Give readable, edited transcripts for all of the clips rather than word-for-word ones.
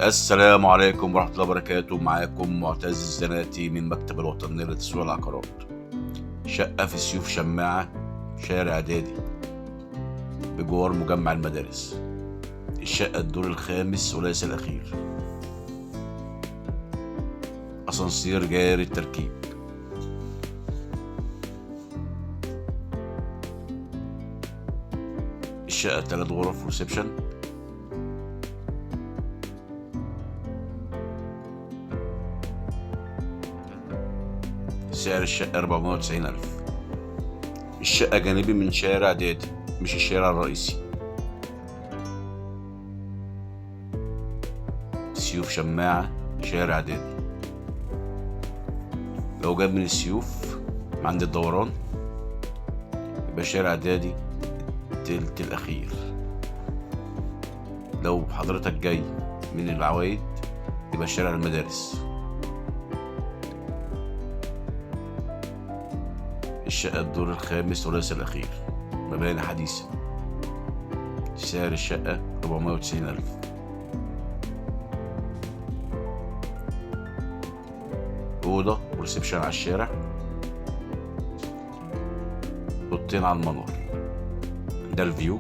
السلام عليكم ورحمة الله وبركاته. معاكم معتز الزناتي من مكتب الوطني لتسويق العقارات. شقة في سيوف شماعة، شارع دادي، بجوار مجمع المدارس. الشقة الدور الخامس وليس الأخير. أسانسير جاري التركيب. الشقة 3 غرف ريسبشن. سعر الشقة 490,000. الشقة جانبي من شارع دادي، مش الشارع الرئيسي. سيوف شماعة، شارع دادي. لو جاي من السيوف عند الدوران يبقى شارع دادي التلت الأخير. لو حضرتك جاي من العوايد يبقى شارع المدارس. الشقة الدور الخامس وليس الأخير، مباني حديثة. سعر الشقة 490,000. أوضة وريسبشن على الشارع، أوضتين على المنور. ده الفيو.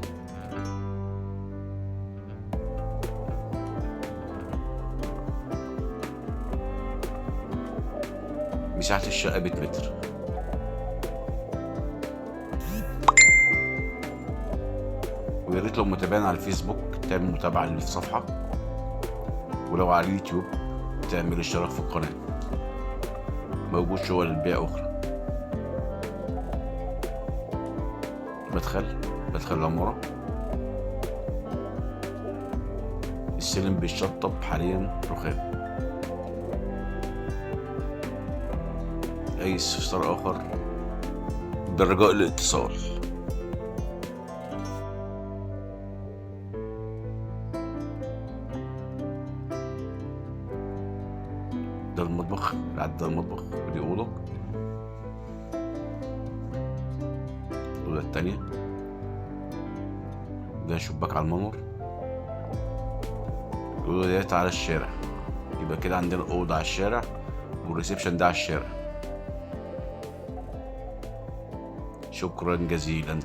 مساحة الشقة 100 متر. ويا ريت لو متابعنا على الفيسبوك تعمل متابعة للصفحة، ولو على اليوتيوب تعمل اشتراك في القناة. موجود شغل البيع أخرى. بدخل العمارة. السلم بيتشطب حاليا رخام. أي استفسار آخر بالرجاء الاتصال. ده المطبخ، ده المطبخ، ودي أوضة. الأوضة التانية ده شباك على المنور. الأوضة ديت على الشارع، يبقى كده عندنا أوضة على الشارع والريسبشن ده على الشارع. شكرا جزيلا.